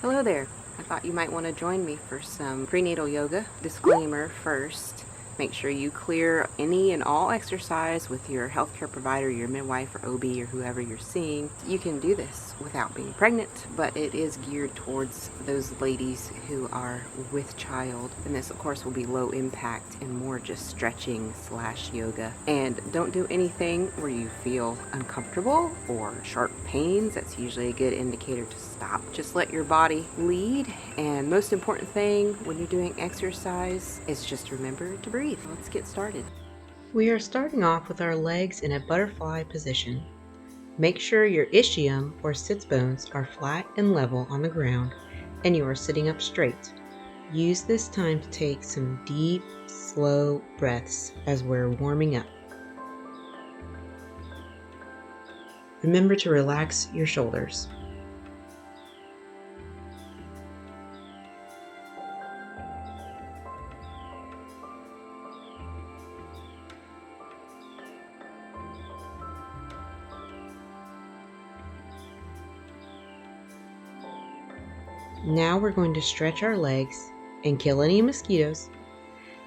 Hello there. I thought you might want to join me for some prenatal yoga. Disclaimer first. Make sure you clear any and all exercise with your healthcare provider, your midwife or OB or whoever you're seeing. You can do this without being pregnant, but it is geared towards those ladies who are with child. And this of course will be low impact and more just stretching / yoga. And don't do anything where you feel uncomfortable or sharp pains. That's usually a good indicator to stop. Just let your body lead. And most important thing when you're doing exercise is just remember to breathe. Let's get started. We are starting off with our legs in a butterfly position. Make sure your ischium or sits bones are flat and level on the ground and you are sitting up straight. Use this time to take some deep, slow breaths as we're warming up. Remember to relax your shoulders. Now we're going to stretch our legs and kill any mosquitoes,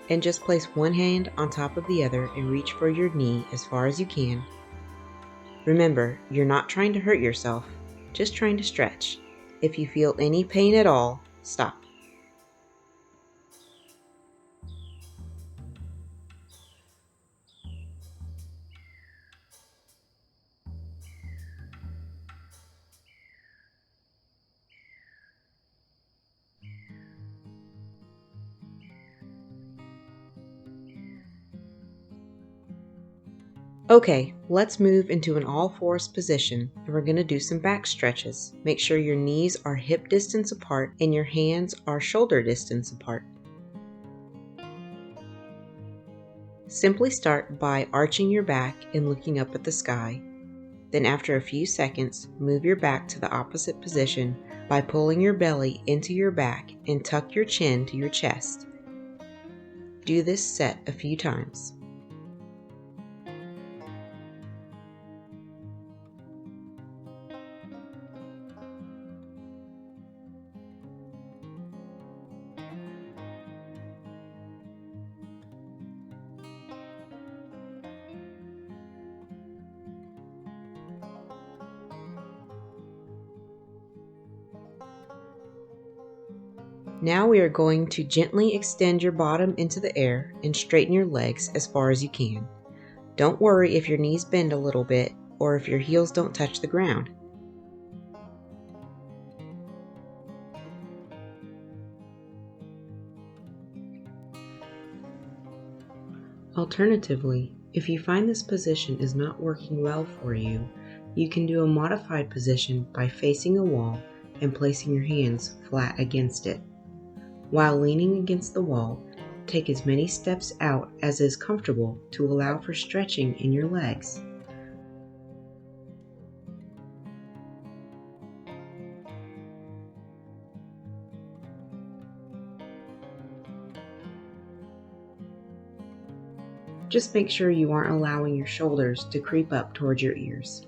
and just place one hand on top of the other and reach for your knee as far as you can. Remember, you're not trying to hurt yourself, just trying to stretch. If you feel any pain at all, stop. Okay, let's move into an all-fours position and we're going to do some back stretches. Make sure your knees are hip distance apart and your hands are shoulder distance apart. Simply start by arching your back and looking up at the sky. Then after a few seconds, move your back to the opposite position by pulling your belly into your back and tuck your chin to your chest. Do this set a few times. Now we are going to gently extend your bottom into the air and straighten your legs as far as you can. Don't worry if your knees bend a little bit or if your heels don't touch the ground. Alternatively, if you find this position is not working well for you, you can do a modified position by facing a wall and placing your hands flat against it. While leaning against the wall, take as many steps out as is comfortable to allow for stretching in your legs. Just make sure you aren't allowing your shoulders to creep up towards your ears.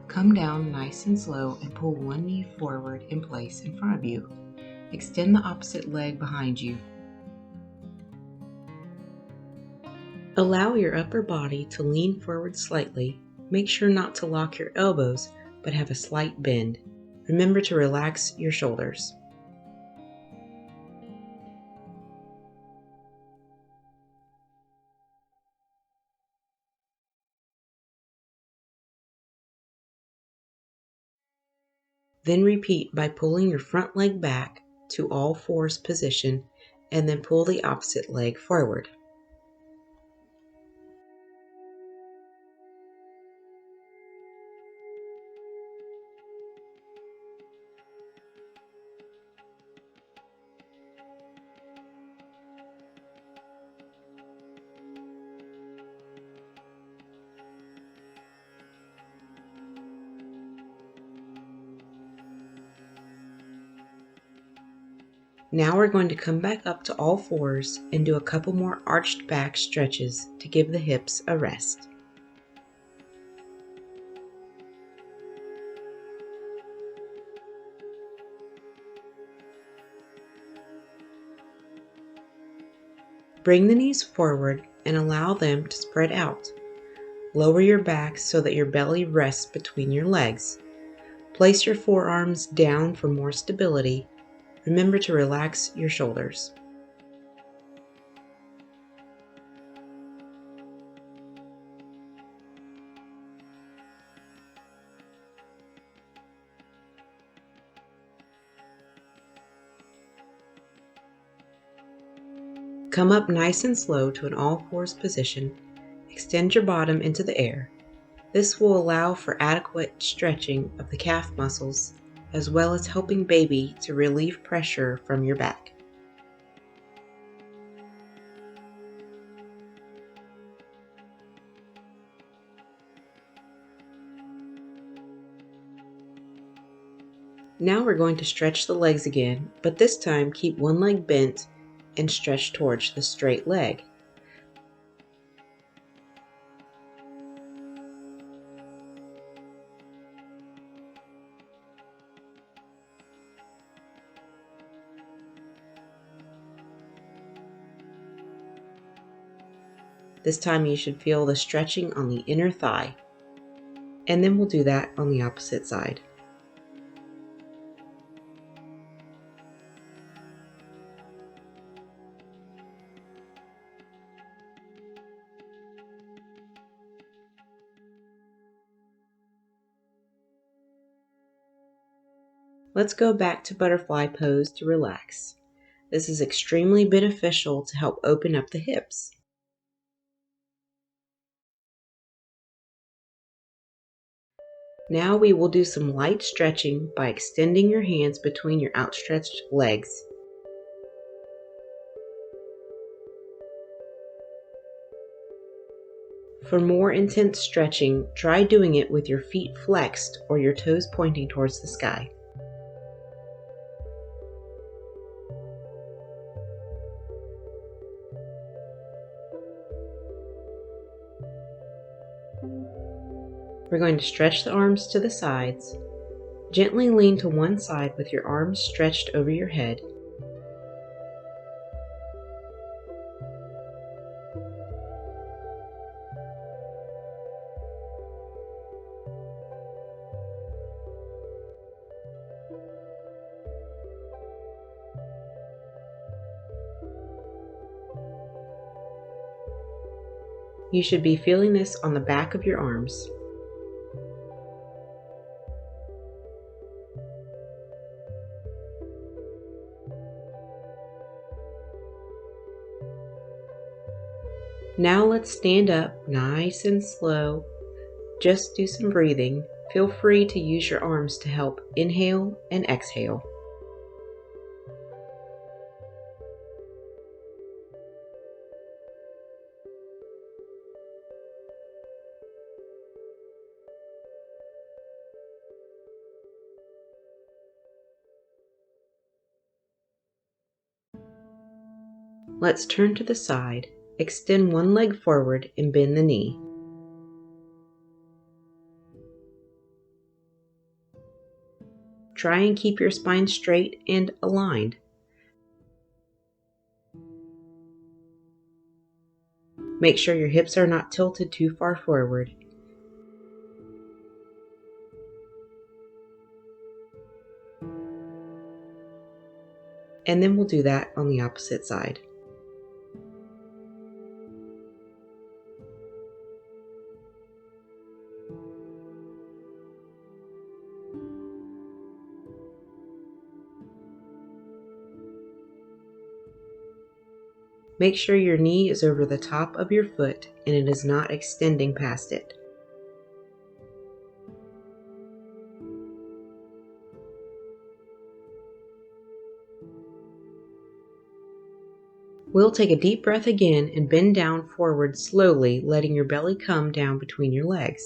Come down nice and slow and pull one knee forward in place in front of you. Extend the opposite leg behind you. Allow your upper body to lean forward slightly. Make sure not to lock your elbows, but have a slight bend. Remember to relax your shoulders. Then repeat by pulling your front leg back to all fours position and then pull the opposite leg forward. Now we're going to come back up to all fours and do a couple more arched back stretches to give the hips a rest. Bring the knees forward and allow them to spread out. Lower your back so that your belly rests between your legs. Place your forearms down for more stability. Remember to relax your shoulders. Come up nice and slow to an all fours position. Extend your bottom into the air. This will allow for adequate stretching of the calf muscles, as well as helping baby to relieve pressure from your back. Now we're going to stretch the legs again, but this time keep one leg bent and stretch towards the straight leg. This time you should feel the stretching on the inner thigh. And then we'll do that on the opposite side. Let's go back to butterfly pose to relax. This is extremely beneficial to help open up the hips. Now we will do some light stretching by extending your hands between your outstretched legs. For more intense stretching, try doing it with your feet flexed or your toes pointing towards the sky. We're going to stretch the arms to the sides. Gently lean to one side with your arms stretched over your head. You should be feeling this on the back of your arms. Now let's stand up nice and slow. Just do some breathing. Feel free to use your arms to help inhale and exhale. Let's turn to the side. Extend one leg forward and bend the knee. Try and keep your spine straight and aligned. Make sure your hips are not tilted too far forward. And then we'll do that on the opposite side. Make sure your knee is over the top of your foot and it is not extending past it. We'll take a deep breath again and bend down forward slowly, letting your belly come down between your legs.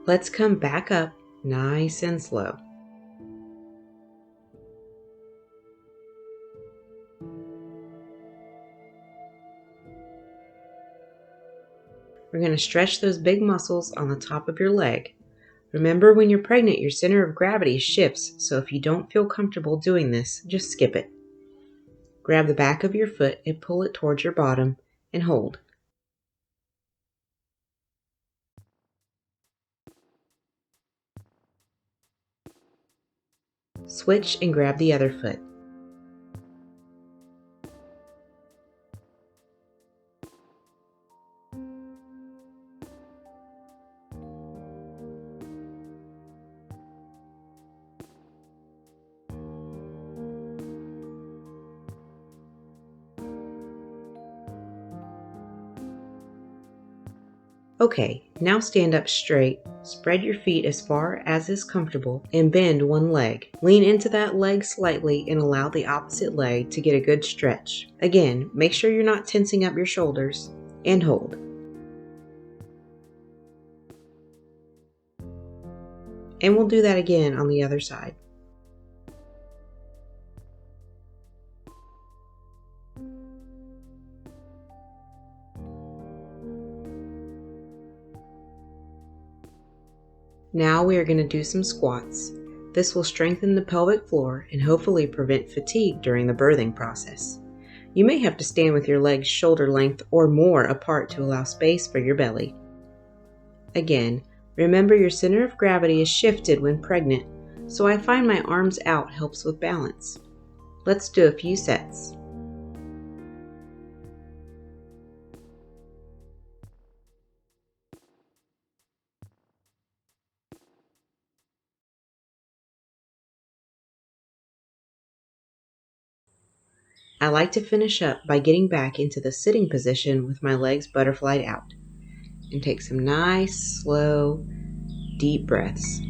Let's come back up nice and slow. We're going to stretch those big muscles on the top of your leg. Remember, when you're pregnant, your center of gravity shifts, so if you don't feel comfortable doing this, just skip it. Grab the back of your foot and pull it towards your bottom and hold. Switch and grab the other foot. Okay, now stand up straight, spread your feet as far as is comfortable, and bend one leg. Lean into that leg slightly and allow the opposite leg to get a good stretch. Again, make sure you're not tensing up your shoulders, and hold. And we'll do that again on the other side. Now we are going to do some squats. This will strengthen the pelvic floor and hopefully prevent fatigue during the birthing process. You may have to stand with your legs shoulder length or more apart to allow space for your belly. Again, remember your center of gravity is shifted when pregnant, so I find my arms out helps with balance. Let's do a few sets. I like to finish up by getting back into the sitting position with my legs butterflied out, and take some nice, slow, deep breaths.